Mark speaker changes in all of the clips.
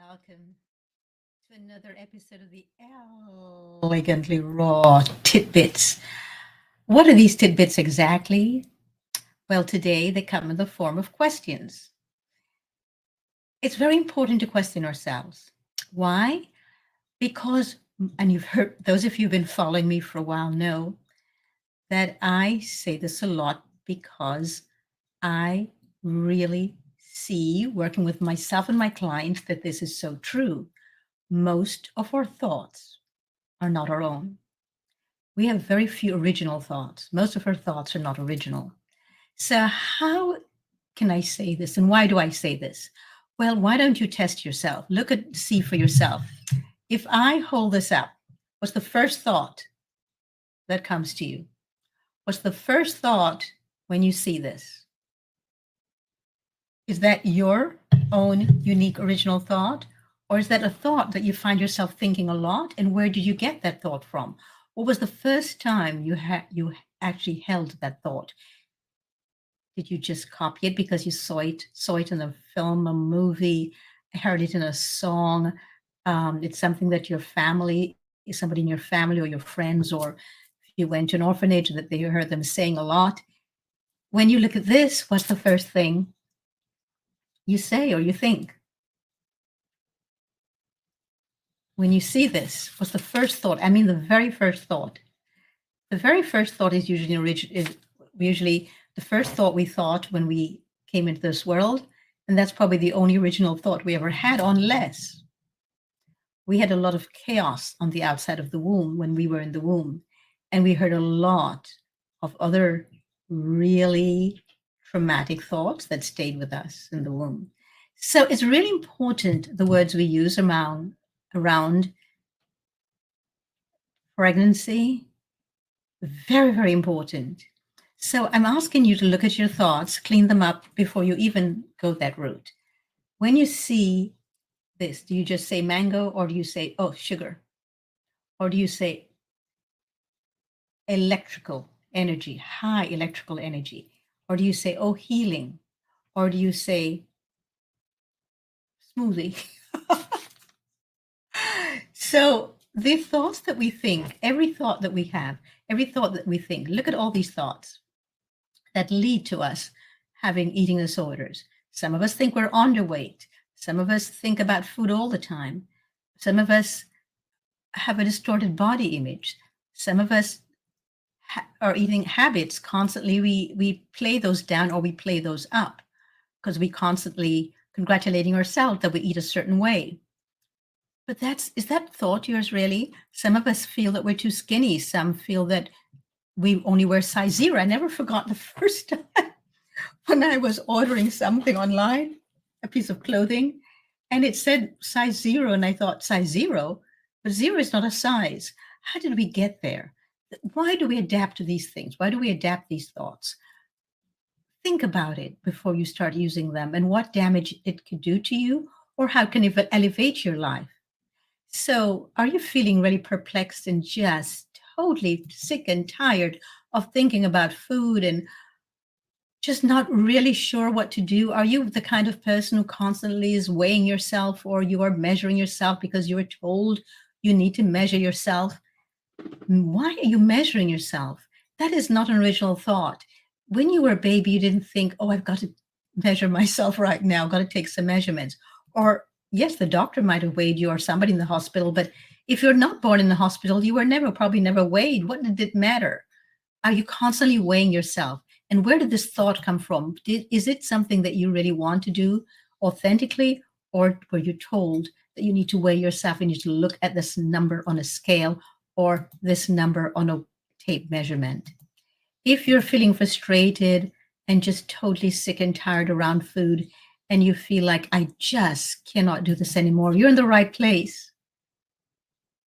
Speaker 1: Welcome to another episode of the Elegantly Raw Tidbits. What are these tidbits exactly? Well, today they come in the form of questions. It's very important to question ourselves. Why? Because, and you've heard, those of you who've been following me for a while know that I say this a lot because I really see, working with myself and my clients, that this is so true. Most of our thoughts are not our own. We have very few original thoughts. Most of our thoughts are not original. So, how can I say this? And why do I say this? Well, why don't you test yourself? See for yourself. If I hold this up, what's the first thought that comes to you? What's the first thought when you see this? Is that your own unique original thought? Or is that a thought that you find yourself thinking a lot? And where did you get that thought from? What was the first time you actually held that thought? Did you just copy it because you saw it in a film, a movie, heard it in a song? It's something that your family, somebody in your family or your friends, or if you went to an orphanage that they heard them saying a lot. When you look at this, what's the first thing you say or you think? When you see this, what's the first thought? I mean, the very first thought. The very first thought is usually the first thought we thought when we came into this world, and that's probably the only original thought we ever had, unless we had a lot of chaos on the outside of the womb when we were in the womb, and we heard a lot of other really traumatic thoughts that stayed with us in the womb. So it's really important the words we use around pregnancy. Very, very important. So I'm asking you to look at your thoughts, clean them up before you even go that route. When you see this, do you just say mango, or do you say, oh, sugar? Or do you say electrical energy, high electrical energy? Or do you say, oh, healing? Or do you say smoothie? So the thoughts that we think, every thought that we have, every thought that we think, look at all these thoughts that lead to us having eating disorders. Some of us think we're underweight. Some of us think about food all the time. Some of us have a distorted body image. Some of us are eating habits constantly. We play those down or we play those up because we constantly congratulating ourselves that we eat a certain way. But is that thought yours really? Some of us feel that we're too skinny. Some feel that we only wear size 0. I never forgot the first time when I was ordering something online, a piece of clothing, and it said size 0. And I thought, size 0? But 0 is not a size. How did we get there? Why do we adapt to these things? Why do we adapt these thoughts? Think about it before you start using them and what damage it could do to you, or how can it elevate your life. So, are you feeling really perplexed and just totally sick and tired of thinking about food and just not really sure what to do? Are you the kind of person who constantly is weighing yourself, or you are measuring yourself because you were told you need to measure yourself? Why are you measuring yourself? That is not an original thought. When you were a baby, you didn't think, oh, I've got to measure myself right now, I've got to take some measurements. Or yes, the doctor might have weighed you or somebody in the hospital, but if you're not born in the hospital, you were probably never weighed. What did it matter? Are you constantly weighing yourself? And where did this thought come from? Is it something that you really want to do authentically, or were you told that you need to weigh yourself and you need to look at this number on a scale or this number on a tape measurement? If you're feeling frustrated and just totally sick and tired around food, and you feel like, I just cannot do this anymore, you're in the right place.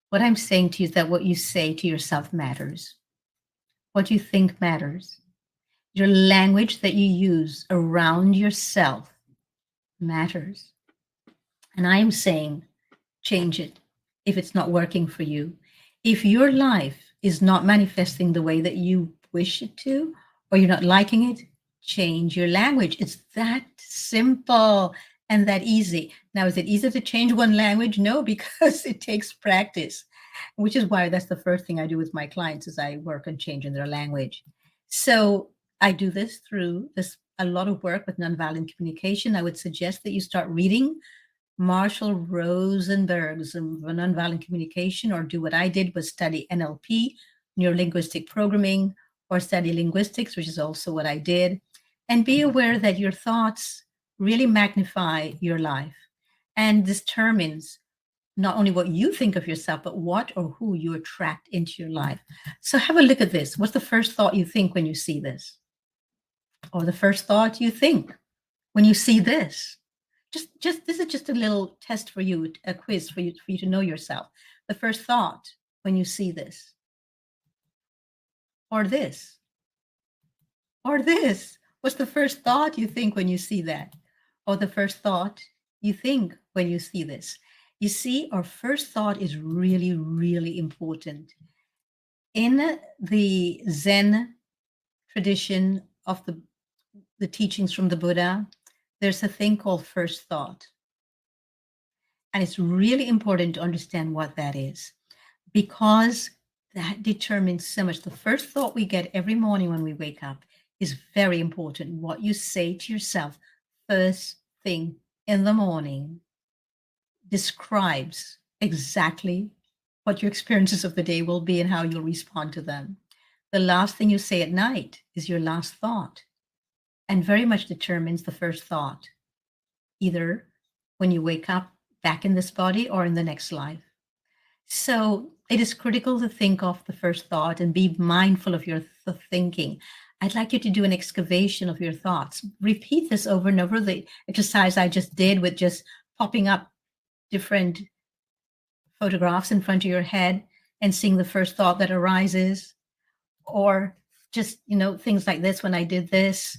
Speaker 1: What I'm saying to you is that what you say to yourself matters. What you think matters. Your language that you use around yourself matters. And I am saying, change it if it's not working for you. If your life is not manifesting the way that you wish it to, or you're not liking it, change your language. It's that simple. and that easy. Now, is it easy to change one language? No, because it takes practice, which is why that's the first thing I do with my clients is I work on changing their language. So I do this through this a lot of work with nonviolent communication. I would suggest that you start reading Marshall Rosenberg's Nonviolent Communication, or do what I did was study NLP, Neurolinguistic Programming, or study linguistics, which is also what I did. And be aware that your thoughts really magnify your life and determines not only what you think of yourself, but what or who you attract into your life. So have a look at this. What's the first thought you think when you see this? Or the first thought you think when you see this? Just this is just a little test for you, a quiz for you to know yourself. The first thought when you see this, or this, or this. What's the first thought you think when you see that? Or the first thought you think when you see this? You see, our first thought is really, really important. In the Zen tradition of the teachings from the Buddha, there's a thing called first thought. And it's really important to understand what that is, because that determines so much. The first thought we get every morning when we wake up is very important. What you say to yourself first thing in the morning describes exactly what your experiences of the day will be and how you'll respond to them. The last thing you say at night is your last thought, and very much determines the first thought, either when you wake up back in this body or in the next life. So it is critical to think of the first thought and be mindful of your thinking. I'd like you to do an excavation of your thoughts. Repeat this over and over, the exercise I just did with just popping up different photographs in front of your head and seeing the first thought that arises, or just, things like this. When I did this,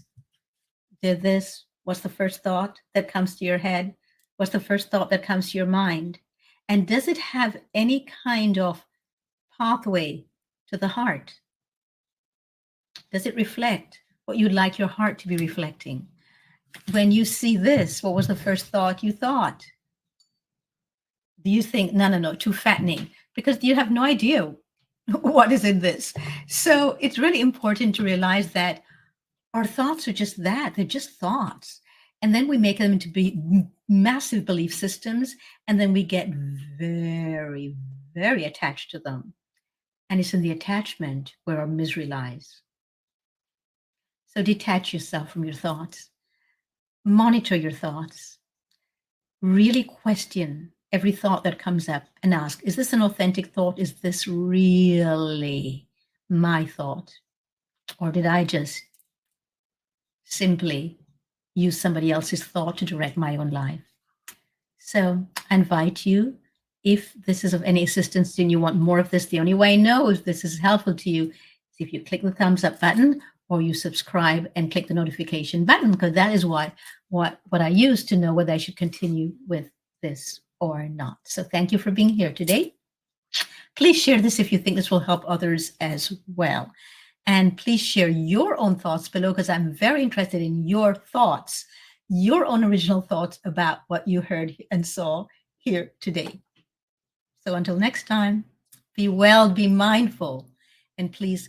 Speaker 1: what's the first thought that comes to your head? What's the first thought that comes to your mind? And does it have any kind of pathway to the heart? Does it reflect what you'd like your heart to be reflecting? When you see this, what was the first thought you thought? Do you think, no, too fattening? Because you have no idea what is in this. So it's really important to realize that our thoughts are just that. They're just thoughts. And then we make them into massive belief systems, and then we get very, very attached to them. And it's in the attachment where our misery lies. So detach yourself from your thoughts. Monitor your thoughts. Really question every thought that comes up and ask, is this an authentic thought? Is this really my thought? Or did I just simply use somebody else's thought to direct my own life? So I invite you, if this is of any assistance and you want more of this, the only way I know if this is helpful to you is if you click the thumbs up button or you subscribe and click the notification button, because that is what I use to know whether I should continue with this or not. So thank you for being here today. Please share this if you think this will help others as well. And please share your own thoughts below, because I'm very interested in your thoughts, your own original thoughts about what you heard and saw here today. So until next time, be well, be mindful, and please